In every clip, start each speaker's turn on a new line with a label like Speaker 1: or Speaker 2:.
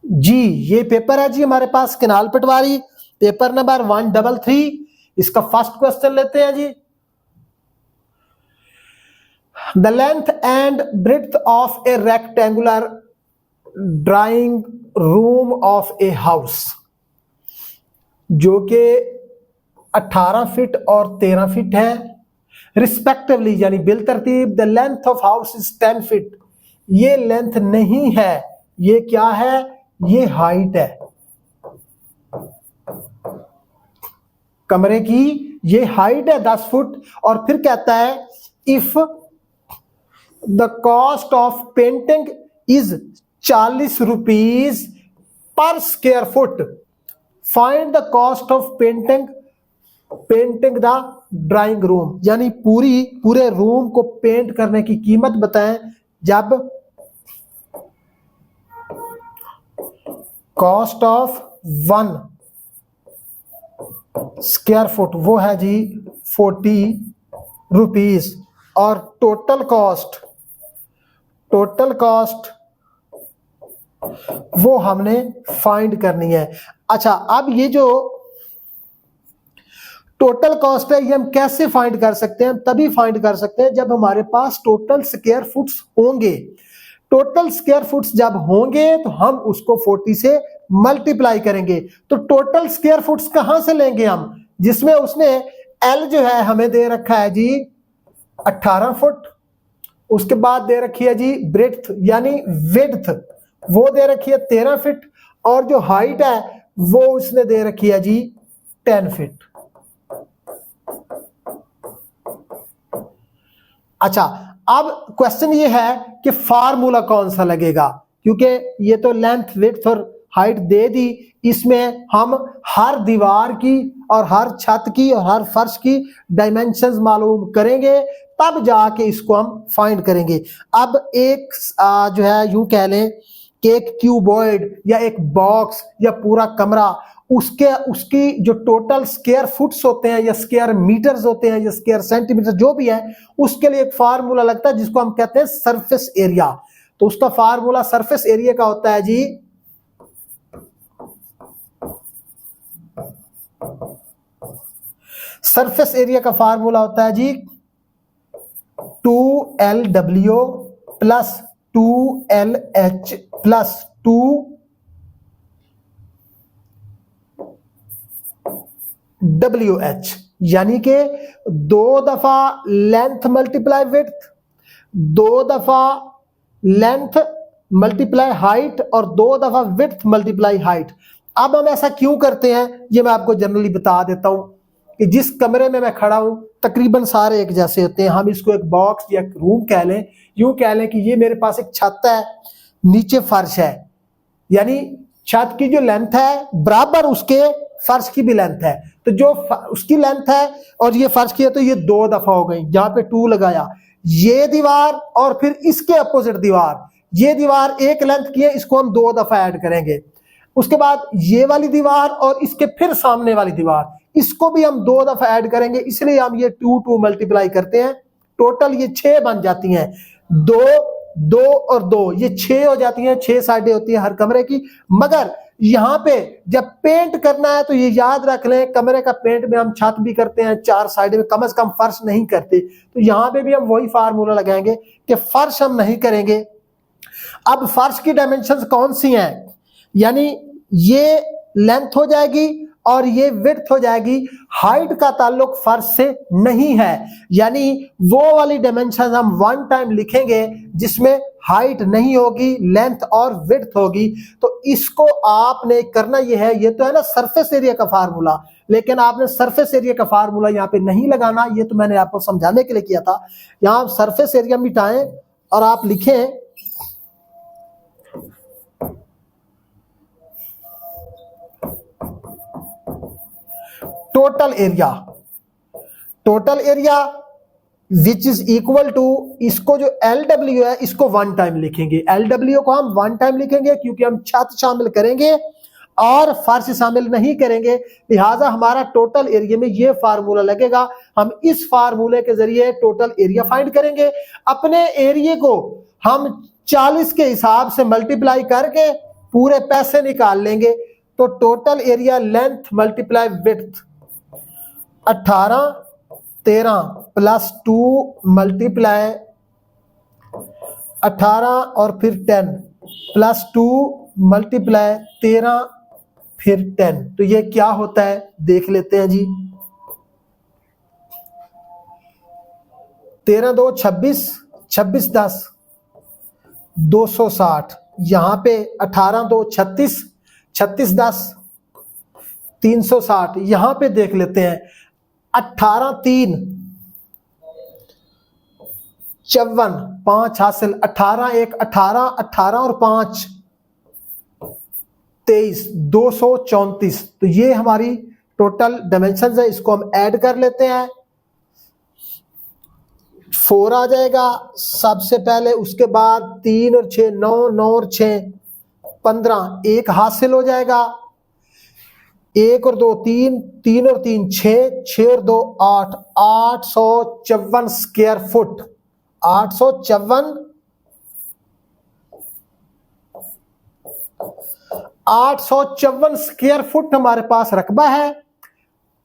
Speaker 1: जी ये पेपर है जी हमारे पास केनाल पटवारी, पेपर नंबर 133। इसका फर्स्ट क्वेश्चन लेते हैं जी। The length and breadth of a rectangular drawing room of a house, जो कि 18 फीट और 13 फीट है रिस्पेक्टिवली, यानी बिल तरतीब। The length of house is 10 feet. ये लेंथ नहीं है, ये क्या है, ये हाइट है कमरे की, ये हाइट है 10 फुट। और फिर कहता है if the cost of painting is 40 rupees per square foot, find the cost of painting the drawing room, यानी पूरे रूम को पेंट करने की कीमत बताएं जब कॉस्ट ऑफ 1 स्क्वायर फुट वो है जी 40 रुपीज, और टोटल कॉस्ट वो हमने फाइंड करनी है। अच्छा, अब ये जो टोटल कॉस्ट है ये हम कैसे फाइंड कर सकते हैं? तभी फाइंड कर सकते हैं जब हमारे पास टोटल स्क्वायर फुट्स होंगे। टोटल स्क्वायर फुट्स जब होंगे तो हम उसको 40 से मल्टीप्लाई करेंगे। तो टोटल स्क्वायर फुट्स कहां से लेंगे हम, जिसमें उसने एल जो है हमें दे रखा है जी 18 फुट, उसके बाद दे रखी है जी ब्रेड्थ यानी विड्थ वो दे रखी है 13 फीट, और जो हाइट है वो उसने दे रखी है जी 10 फीट। अच्छा, अब क्वेश्चन ये है कि फार्मूला कौन सा लगेगा, क्योंकि ये तो लेंथ विड्थ और हाइट दे दी, इसमें हम हर दीवार की और हर छत की और हर फर्श की डायमेंशंस मालूम करेंगे, तब जाके इसको हम फाइंड करेंगे। अब एक जो है यूं कह लें कि एक क्यूबॉइड या एक बॉक्स या पूरा कमरा, उसकी जो टोटल स्क्वायर फुट्स होते हैं या स्क्वायर मीटर्स होते हैं या स्क्वायर सेंटीमीटर जो भी है, उसके लिए एक फार्मूला लगता है जिसको हम कहते हैं सरफेस एरिया। तो उसका फार्मूला सरफेस एरिया का होता है जी सरफेस एरिया का फार्मूला होता है जी 2LW plus 2LH plus 2WH, यानी कि 2 दफा लेंथ मल्टीप्लाई विड्थ, 2 दफा लेंथ मल्टीप्लाई हाइट और 2 दफा विड्थ मल्टीप्लाई हाइट। अब हम ऐसा क्यों करते हैं ये मैं आपको जनरली बता देता हूं कि जिस कमरे में मैं खड़ा हूं तकरीबन सारे एक जैसे होते हैं। हम इसको एक बॉक्स या एक रूम कह लें, यूं कह लें कि ये मेरे पास एक छत है, नीचे फर्श है, यानी छत की जो लेंथ है बराबर उसके फर्श की भी लेंथ है। तो जो उसकी लेंथ है और ये फर्श की है तो ये 2 दफा हो गई, जहां पे 2 लगाया। ये दीवार और फिर इसके अपोजिट दीवार, ये दीवार एक लेंथ की है, इसको हम 2 दफा ऐड करेंगे। उसके बाद ये वाली दीवार और इसके फिर सामने वाली दीवार, इसको भी हम 2 दफा ऐड करेंगे, इसलिए हम ये 2 मल्टीप्लाई करते हैं। टोटल ये 6 बन जाती हैं, 2 2 और 2 ये 6 हो जाती हैं, 6 साइडें होती हैं हर कमरे की। मगर यहां पे जब पेंट करना है तो ये याद रख लें, कमरे का पेंट में हम छत भी करते हैं, 4 साइड में, कम से कम फर्श नहीं करते। तो यहां पे भी हम वही फार्मूला लगाएंगे कि फर्श हम नहीं करेंगे। अब फर्श की डायमेंशंस कौन सी हैं, यानी ये लेंथ हो जाएगी और ये विड्थ हो जाएगी। हाइट का ताल्लुक फर्श से नहीं है, यानी वो वाली डायमेंशन हम 1 टाइम लिखेंगे जिसमें हाइट नहीं होगी, लेंथ और विड्थ होगी। तो इसको आपने करना ये है, ये तो है ना सरफेस एरिया का फार्मूला, लेकिन आपने सरफेस एरिया का फार्मूला यहाँ पे नहीं लगाना। ये तो मैंने आपको समझाने के लिए किया था। यहाँ सरफेस एरिया मिटाएं और आप लिखें total area which is equal to, इसको जो LW है इसको 1 टाइम लिखेंगे। LW को हम 1 टाइम लिखेंगे क्योंकि हम छत शामिल करेंगे और फर्श शामिल नहीं करेंगे, लिहाजा हमारा टोटल एरिया में ये फार्मूला लगेगा। हम इस फार्मूले के जरिए टोटल एरिया फाइंड करेंगे। अपने एरिया को हम 40 के हिसाब से मल्टीप्लाई करके पूरे पैसे निकाल लेंगे तो total area length multiply width 18 13 plus 2 multiply 18 और फिर 10 प्लस 2 मल्टीप्लाई 13 फिर 10। तो ये क्या होता है देख लेते हैं जी। 13 2 26, 26 10 260। यहां पे 18 2 36, 36 10 360। यहां पे देख लेते हैं 18 3 54, 5 हासिल, 18 1 18, 18 और 5 23, 234। तो ये हमारी टोटल डायमेंशन है, इसको हम ऐड कर लेते हैं। 4 आ जाएगा सबसे पहले, उसके बाद 3 और 6 9, 9 और 6 15, 1 हासिल हो जाएगा। 1 और 2 3, 3 और 3 6, 6 और 2 8, 854 स्क्वायर फुट। 854 स्क्वायर फुट हमारे पास रकबा है।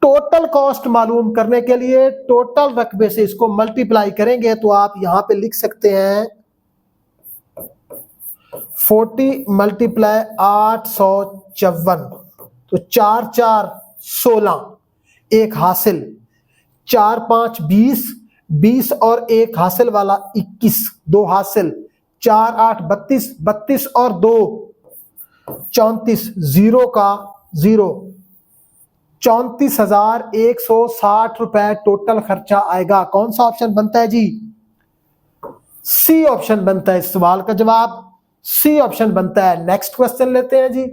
Speaker 1: टोटल कॉस्ट मालूम करने के लिए टोटल रकबे से इसको मल्टीप्लाई करेंगे तो आप यहां पे लिख सकते हैं 40 मल्टीप्लाई 854। तो 4 4 16, 1 हासिल, 4 5 20, 20 और 1 हासिल वाला 21, 2 हासिल, 4 8 32, 32 और 2 34, 0 का 0, 34,160 रुपए टोटल खर्चा आएगा। कौन सा ऑप्शन बनता है जी? सी ऑप्शन बनता है। इस सवाल का जवाब सी ऑप्शन बनता है। नेक्स्ट क्वेश्चन लेते हैं जी।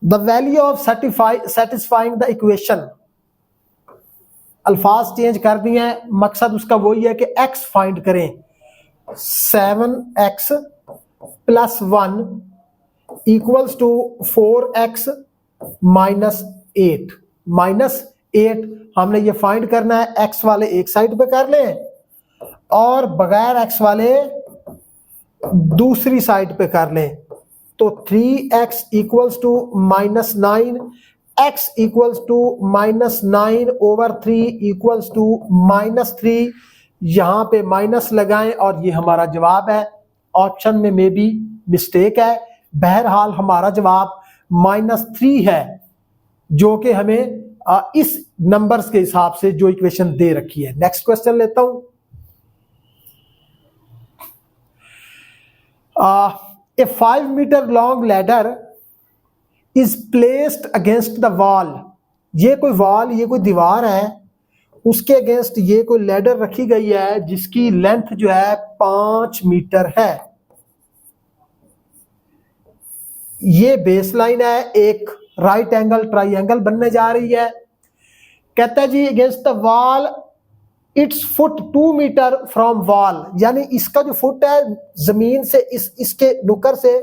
Speaker 1: The value of satisfying the equation. अल्फाज चेंज कर दिए हैं, मकसद उसका वही है कि एक्स फाइंड करें। 7x plus 1 equals to 4x minus 8। Minus 8 हमने ये फाइंड करना है। x वाले एक साइड पे कर लें और बगैर x वाले दूसरी साइड पे कर लें। तो 3x equals to minus 9, x equals to minus 9 over 3 equals to minus 3। यहां पे माइनस लगाएं और ये हमारा जवाब है। ऑप्शन में मे बी मिस्टेक है। बहरहाल हमारा जवाब -3 है, जो कि हमें इस नंबर्स के हिसाब से जो इक्वेशन दे रखी है। नेक्स्ट क्वेश्चन लेता हूं। A 5 metre long ladder is placed against the wall. ये कोई वॉल, ये कोई दीवार है, उसके अगेंस्ट ये कोई लैडर रखी गई है जिसकी लेंथ जो है 5 मीटर है। ये बेस लाइन है, एक राइट एंगल ट्राइंगल बनने जा रही है। कहता है जी against the wall its foot 2 metre from wall, यानी इसका जो फुट है जमीन से इसके नुकर से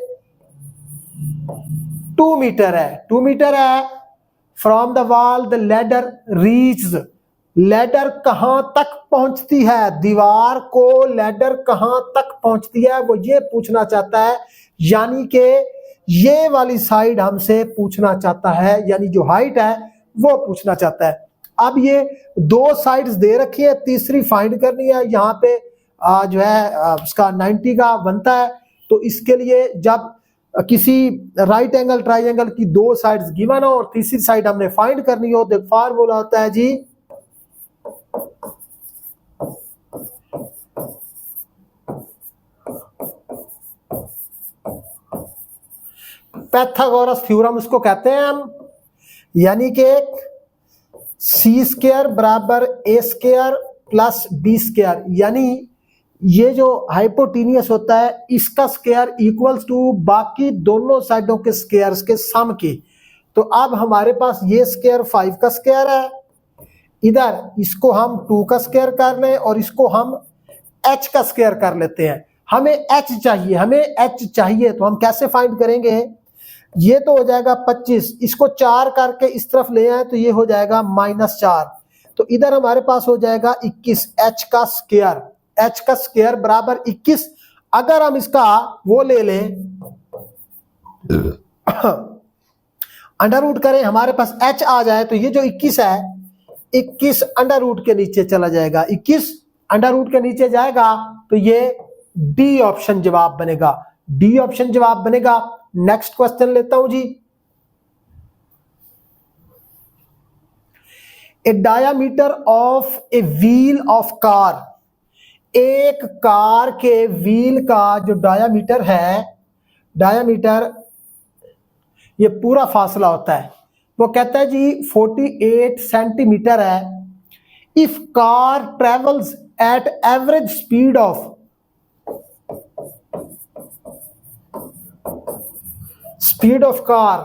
Speaker 1: 2 मीटर है। 2 मीटर है। From the wall the ladder reaches. Ladder कहां तक पहुंचती है? दीवार को लैडर कहां तक पहुंचती है वो ये पूछना चाहता है। यानी कि ये वाली साइड हमसे पूछना चाहता है, यानी जो हाइट है वो पूछना चाहता है। अब ये 2 साइड्स दे रखी है, तीसरी फाइंड करनी है। यहाँ पे जो है उसका 90 का बनता है। तो इसके लिए जब किसी राइट एंगल ट्राइंगल की 2 साइड्स गिवन हो और तीसरी साइड हमने फाइंड करनी हो तो फार्मूला होता है जी पाइथागोरस थ्योरम उसको कहते हैं हम। यानी कि सी स्क्वायर बराबर ए स्क्वायर प्लस बी स्क्वायर, यानी ये जो हाइपोटेनियस होता है इसका स्क्वायर इक्वल्स टू बाकी दोनों साइडों के स्क्वायर्स के सम के। तो अब हमारे पास ये स्क्वायर 5 का स्क्वायर है, इधर इसको हम 2 का स्क्वायर कर लें और इसको हम h का स्क्वायर कर लेते हैं। हमें h चाहिए तो हम कैसे फाइंड करेंगे? ये तो हो जाएगा 25, इसको 4 करके इस तरफ ले आए तो ये हो जाएगा -4। तो इधर हमारे पास हो जाएगा 21 h का स्क्वायर। h का स्क्वायर बराबर 21। अगर हम इसका वो ले लें अंडर रूट करें, हमारे पास h आ जाए, तो ये जो 21 है 21 अंडर रूट के नीचे चला जाएगा, 21 अंडर रूट के नीचे जाएगा, तो ये डी ऑप्शन जवाब बनेगा, डी ऑप्शन जवाब बनेगा। नेक्स्ट क्वेश्चन लेता हूं जी। A diameter of a wheel of car, एक कार के व्हील का जो डायामीटर है, डायामीटर ये पूरा फासला होता है, वो कहता है जी 48 सेंटीमीटर है। If car travels at average speed of, speed of car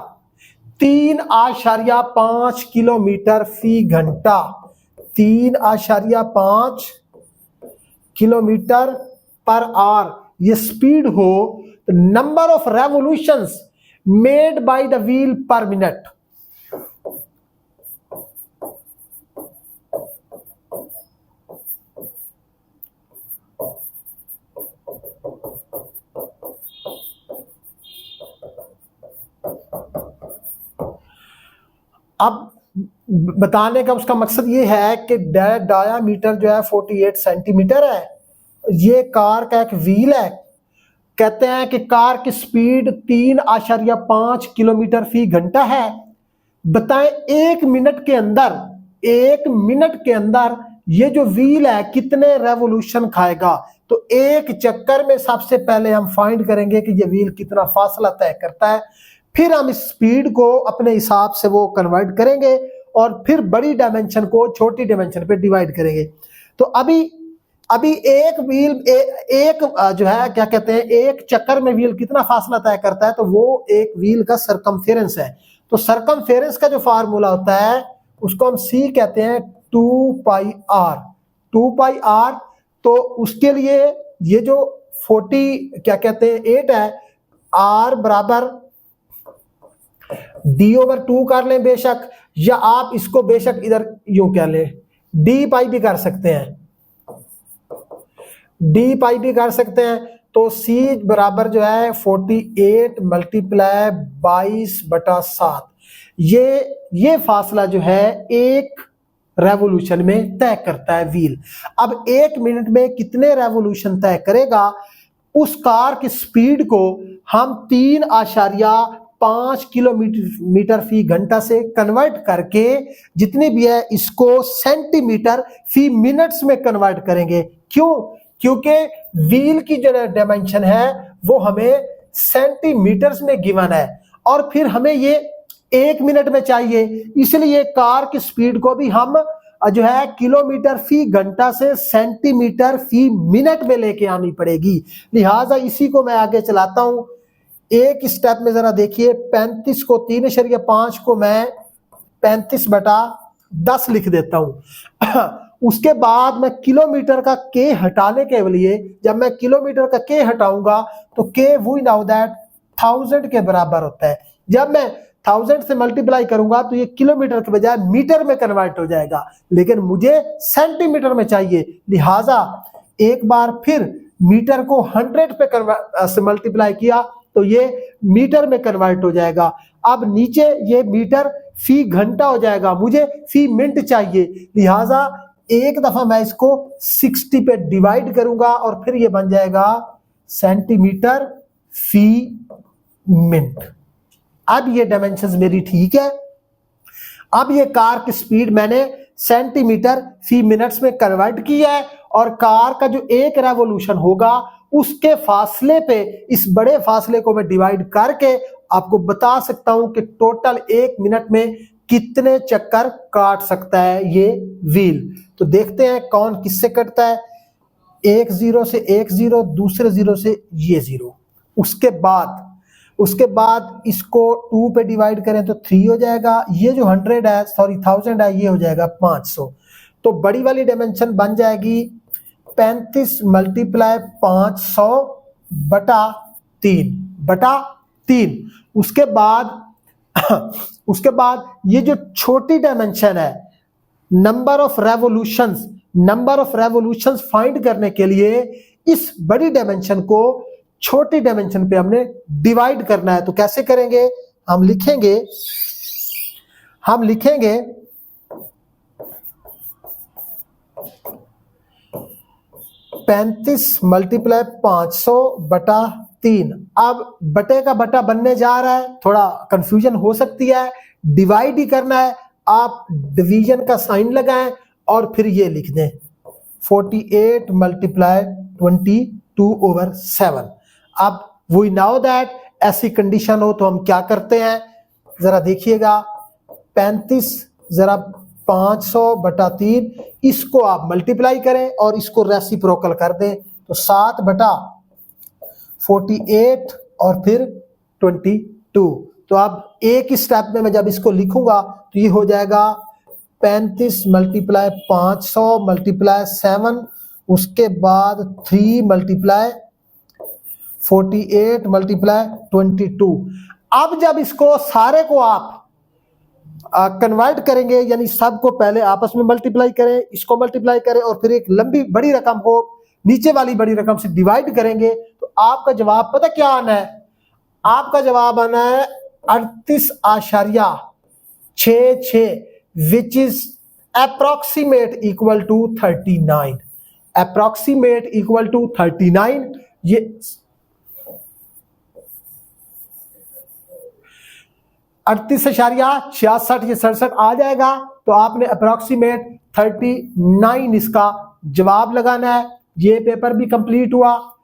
Speaker 1: 3.5 kilometre फी घंटा, 3.5 किलोमीटर पर आवर ये स्पीड हो, तो number of revolutions made by the wheel per minute, अब बताने का उसका मकसद ये है कि डायामीटर जो है 48 सेंटीमीटर है, ये कार का एक व्हील है, कहते हैं कि कार की स्पीड 3.5 किलोमीटर फी घंटा है। बताएं एक मिनट के अंदर, एक मिनट के अंदर ये जो व्हील है कितने रेवोल्यूशन खाएगा। तो एक चक्कर में सबसे पहले हम फाइंड करेंगे कि ये व्हील कितना फासला तय करता है, फिर हम इस स्पीड को अपने हिसाब से वो कन्वर्ट करेंगे और फिर बड़ी डायमेंशन को छोटी डायमेंशन पे डिवाइड करेंगे। तो अभी एक व्हील एक जो है क्या कहते हैं, एक चक्कर में व्हील कितना फासला तय करता है, तो वो एक व्हील का सरकमफेरेंस है। तो सरकमफेरेंस का जो फार्मूला होता है उसको हम सी कहते हैं 2 पाई आर, 2 पाई आर। तो उसके लिए ये जो 40 क्या कहते हैं 8 है, आर बराबर डी ओवर 2 कर लें बेशक, या आप इसको बेशक इधर यूं कह लें, डी पाई भी कर सकते हैं, डी पाई भी कर सकते हैं। तो सी बराबर जो है 48 मल्टीप्लाई 22/7, ये फासला जो है एक रेवोल्यूशन में तय करता है व्हील। अब एक मिनट में कितने रेवोल्यूशन तय करेगा, उस कार की स्पीड को हम 3.5 किलोमीटर फी घंटा से कन्वर्ट करके जितनी भी है इसको सेंटीमीटर फी मिनट्स में कन्वर्ट करेंगे। क्यों? क्योंकि व्हील की जो डायमेंशन है वो हमें सेंटीमीटर्स में गिवन है और फिर हमें ये एक मिनट में चाहिए, इसलिए कार की स्पीड को भी हम जो है किलोमीटर फी घंटा से सेंटीमीटर फी मिनट में लेके आनी पड़ेगी। लिहाजा इसी को मैं आगे चलाता हूं। एक स्टेप में जरा देखिए, 35 को 3.5 को मैं 35/10 लिख देता हूं। उसके बाद मैं किलोमीटर का के हटाने के लिए, जब मैं किलोमीटर का के हटाऊंगा तो के वी नाउ दैट 1000 के बराबर होता है। जब मैं 1000 से मल्टीप्लाई करूंगा तो ये किलोमीटर के बजाय मीटर में कन्वर्ट हो जाएगा, लेकिन मुझे सेंटीमीटर में चाहिए। लिहाजा एक बार फिर मीटर को 100 पे से मल्टीप्लाई किया तो ये मीटर में कन्वर्ट हो जाएगा। अब नीचे ये मीटर फी घंटा हो जाएगा, मुझे फी मिनट चाहिए। लिहाजा एक दफा मैं इसको 60 पे डिवाइड करूंगा और फिर ये बन जाएगा सेंटीमीटर फी मिनट। अब ये डायमेंशंस मेरी ठीक है। अब ये कार की स्पीड मैंने सेंटीमीटर फी मिनट्स में कन्वर्ट किया है और कार का जो एक रेवोल्यूशन होगा उसके फासले पे इस बड़े फासले को मैं डिवाइड करके आपको बता सकता हूं कि टोटल एक मिनट में कितने चक्कर काट सकता है ये व्हील। तो देखते हैं कौन किससे कटता है। एक 0 से एक 0, दूसरे 0 से ये 0। उसके बाद इसको 2 पे डिवाइड करें तो 3 हो जाएगा। ये जो 100 है, सॉरी 1000 है, ये हो जाएगा 500। तो बड़ी वाली डायमेंशन बन जाएगी 35 मल्टीप्लाई 500/3। उसके बाद ये जो छोटी डायमेंशन है नंबर ऑफ रेवोल्यूशंस फाइंड करने के लिए इस बड़ी डायमेंशन को छोटी डायमेंशन पे हमने डिवाइड करना है। तो कैसे करेंगे? हम लिखेंगे 35 मल्टीप्लाई 500/3। अब बटे का बटा बनने जा रहा है, थोड़ा कंफ्यूजन हो सकती है, डिवाइड ही करना है। आप डिवीजन का साइन लगाएं और फिर ये लिख दें 48 मल्टीप्लाई 22/7। अब वी नाउ दैट ऐसी कंडीशन हो तो हम क्या करते हैं, जरा देखिएगा। 35 जरा 500/3, इसको आप मल्टीप्लाई करें और इसको रेसिप्रोकल कर दें, तो 7/48 और फिर 22। तो अब एक स्टेप में मैं जब इसको लिखूंगा तो ये हो जाएगा 35 मल्टीप्लाई 500 मल्टीप्लाई 7, उसके बाद 3 मल्टीप्लाई 48 मल्टीप्लाई 22। अब जब इसको सारे को आप कन्वर्ट करेंगे, यानी सबको पहले आपस में मल्टीप्लाई करें, इसको मल्टीप्लाई करें और फिर एक लंबी बड़ी रकम को नीचे वाली बड़ी रकम से डिवाइड करेंगे, तो आपका जवाब पता क्या आना है? आपका जवाब आना है 38.66, which is approximate equal to 39। Approximate equal to 39। ये 38.66 ये 67 आ जाएगा, तो आपने अप्रोक्सीमेट 39 इसका जवाब लगाना है। ये पेपर भी कंप्लीट हुआ।